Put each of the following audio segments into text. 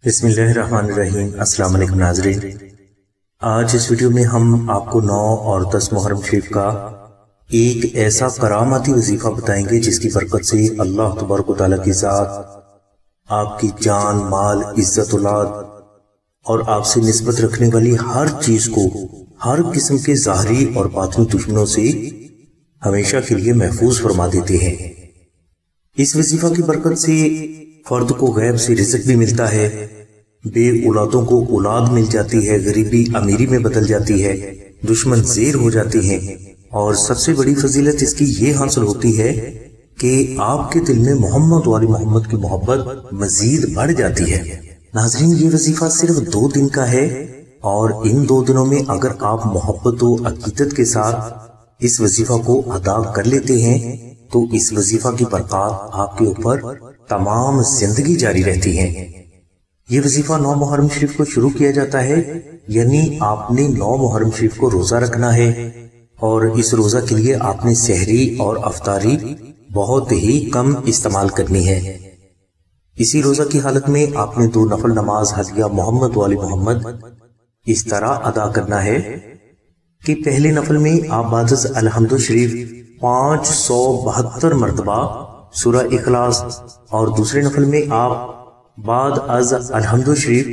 بسم اللہ الرحمن الرحیم۔ السلام علیکم ناظرین، آج اس ویڈیو میں ہم آپ کو 9 اور 10 محرم شریف کا ایک ایسا کراماتی وظیفہ بتائیں گے جس کی برکت سے اللہ تبارک و تعالیٰ کی ذات آپ کی جان، مال، عزت، اولاد اور آپ سے نسبت رکھنے والی ہر چیز کو ہر قسم کے ظاہری اور باطنی دشمنوں سے ہمیشہ کے لیے محفوظ فرما دیتے ہیں۔ اس وظیفہ کی برکت سے فرد کو غیب سے رزق بھی ملتا ہے، بے اولادوں کو اولاد مل جاتی ہے، غریبی امیری میں بدل جاتی ہے، دشمن زیر ہو جاتے ہیں، اور سب سے بڑی فضیلت اس کی یہ حاصل ہوتی ہے کہ آپ کے دل میں محمد و آل محمد کی محبت مزید بڑھ جاتی ہے۔ ناظرین، یہ وظیفہ صرف 2 دن کا ہے، اور ان 2 دنوں میں اگر آپ محبت و عقیدت کے ساتھ اس وظیفہ کو ادا کر لیتے ہیں تو اس وظیفہ کی برکات آپ کے اوپر تمام زندگی جاری رہتی ہیں۔ یہ وظیفہ 9 محرم شریف کو شروع کیا جاتا ہے، یعنی آپ نے 9 محرم شریف کو روزہ رکھنا ہے، اور اس روزہ کے لیے آپ نے سحری اور افطاری بہت ہی کم استعمال کرنی ہے۔ اسی روزہ کی حالت میں آپ نے 2 نفل نماز ہدیہ محمد و آل محمد اس طرح ادا کرنا ہے کہ پہلے نفل میں آپ بعد از الحمد شریف 572 مرتبہ سورہ اخلاص، اور دوسرے نفل میں آپ بعد از الحمد شریف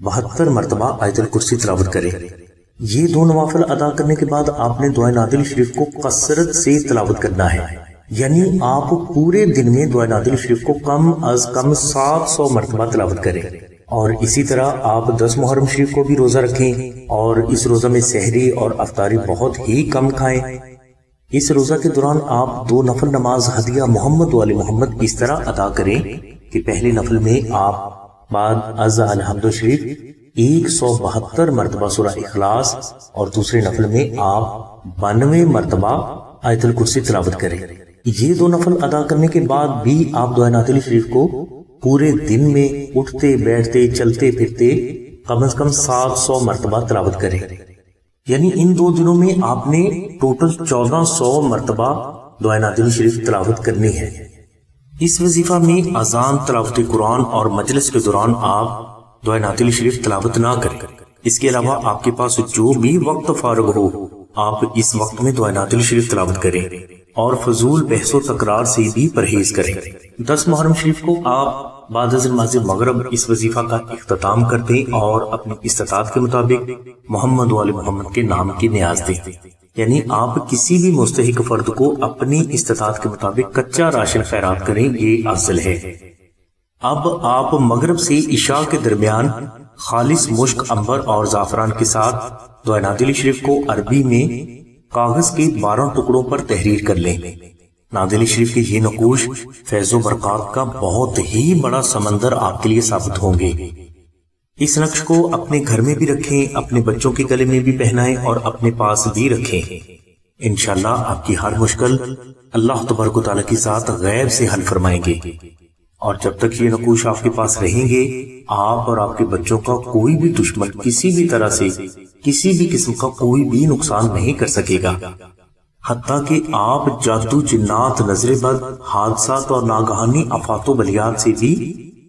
72 مرتبہ آیت الکرسی تلاوت کریں۔ یہ 2 نوافل ادا کرنے کے بعد آپ نے دعائے نادل شریف کو کثرت سے تلاوت کرنا ہے، یعنی آپ پورے دن میں دعائے نادل شریف کو کم از کم 700 مرتبہ تلاوت کریں۔ اور اسی طرح آپ 10 محرم شریف کو بھی روزہ رکھیں، اور اس روزہ میں سحری اور افطاری بہت ہی کم کھائیں۔ اس روزہ کے دوران آپ 2 نفل نماز ہدیہ محمد و آل محمد اس طرح ادا کریں کہ پہلے نفل میں آپ بعد از الحمد شریف 172 مرتبہ سورہ اخلاص، اور دوسرے نفل میں آپ 92 مرتبہ آیت الکرسی تلاوت کریں۔ یہ 2 نفل ادا کرنے کے بعد بھی آپ دعائے نادل شریف کو پورے دن میں اٹھتے بیٹھتے چلتے پھرتے کم از کم 700 مرتبہ تلاوت کریں، یعنی ان 2 دنوں میں آپ نے ٹوٹل 1400 مرتبہ دعائے نادل شریف تلاوت کرنی ہے۔ اس وظیفہ میں اذان، تلاوت قرآن اور مجلس کے دوران آپ دعائے نادل شریف تلاوت نہ کریں۔ اس کے علاوہ آپ کے پاس جو بھی وقت فارغ ہو آپ اس وقت میں دعائے نادل شریف تلاوت کریں، اور فضول بحث و تکرار سے بھی پرہیز کریں۔ 10 محرم شریف کو آپ بعد از نماز مغرب اس وظیفہ کا اختتام کر دیں اور اپنی استطاعت کے مطابق محمد و آل محمد کے نام کی نیاز دیں، یعنی آپ کسی بھی مستحق فرد کو اپنی استطاعت کے مطابق کچا راشن خیرات کریں، یہ افضل ہے۔ اب آپ مغرب سے عشاء کے درمیان خالص مشک، عنبر اور زعفران کے ساتھ دعائے نادل شریف کو عربی میں کاغذ کے 12 ٹکڑوں پر تحریر کر لیں۔ نادل شریف کے یہ نقوش فیض و برکات کا بہت ہی بڑا سمندر آپ کے لیے ثابت ہوں گے۔ اس نقش کو اپنے گھر میں بھی رکھیں، اپنے بچوں کے گلے میں بھی پہنائیں اور اپنے پاس بھی رکھیں۔ انشاءاللہ آپ کی ہر مشکل اللہ تبارک و تعالیٰ کی ذات غیب سے حل فرمائیں گے، اور جب تک یہ نقوش آپ کے پاس رہیں گے آپ اور آپ کے بچوں کا کوئی بھی دشمن کسی بھی طرح سے کسی بھی قسم کا کوئی بھی نقصان نہیں کر سکے گا، حتیٰ کہ آپ جادو، جنات، نظر بد، حادثات اور ناگہانی آفات و بلیات سے بھی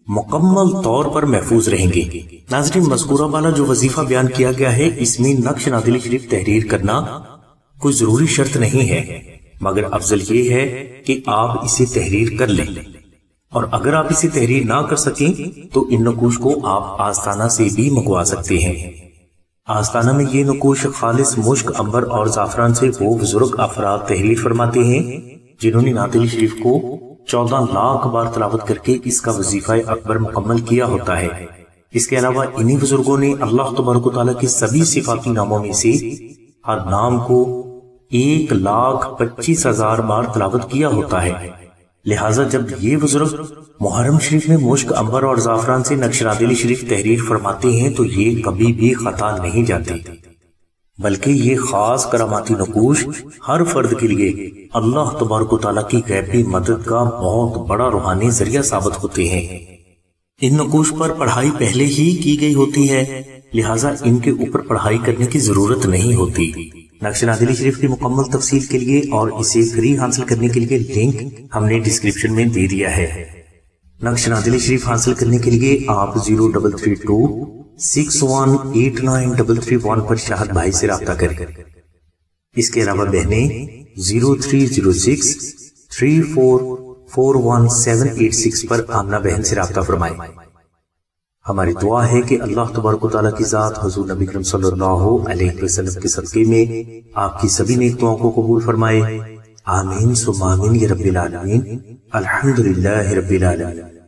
مکمل طور پر محفوظ رہیں گے۔ ناظرین، مذکورہ والا جو وظیفہ بیان کیا گیا ہے اس میں نقش نادل شریف تحریر کرنا کوئی ضروری شرط نہیں ہے، مگر افضل یہ ہے کہ آپ اسے تحریر کر لیں، اور اگر آپ اسے تحریر نہ کر سکیں تو ان نقوش کو آپ آستانہ سے بھی منگوا سکتے ہیں۔ آستانہ میں یہ نقوش خالص مشک، عنبر اور زعفران سے وہ بزرگ افراد تحریر فرماتے ہیں جنہوں نے نادل شریف کو 14 لاکھ بار تلاوت کر کے اس کا وظیفہ اکبر مکمل کیا ہوتا ہے۔ اس کے علاوہ انہی بزرگوں نے اللہ تبارک و تعالیٰ کے سبھی صفاتی ناموں میں سے ہر نام کو 1,25,000 بار تلاوت کیا ہوتا ہے، لہٰذا جب یہ بزرگ محرم شریف میں مشک، عنبر اور زعفران سے نقش نادل شریف تحریر فرماتے ہیں تو یہ کبھی بھی خطا نہیں جاتے، بلکہ یہ خاص کراماتی نقوش ہر فرد کے لیے اللہ تبارک و تعالیٰ کی غیبی مدد کا بہت بڑا روحانی ذریعہ ثابت ہوتے ہیں۔ ان نقوش پر پڑھائی پہلے ہی کی گئی ہوتی ہے، لہٰذا ان کے اوپر پڑھائی کرنے کی ضرورت نہیں ہوتی۔ نقش نادل شریف کی مکمل تفصیل کے لیے اور اسے فری حاصل کرنے کے لیے لنک ہم نے ڈسکرپشن میں دے دیا ہے۔ نقش نادل شریف حاصل کرنے کے لیے آپ 033261893331 پر شاہد بھائی سے رابطہ کریں۔ اس کے علاوہ بہنیں 030634418786 پر آمنہ بہن سے رابطہ فرمائیں۔ ہماری دعا ہے کہ اللہ تبارک و تعالیٰ کی ذات حضور نبی کریم صلی اللہ علیہ وسلم کے صدقے میں آپ کی سبھی نیک دعاؤں کو قبول فرمائے۔ آمین ثم آمین یا رب العالمین۔ الحمدللہ رب العالمین۔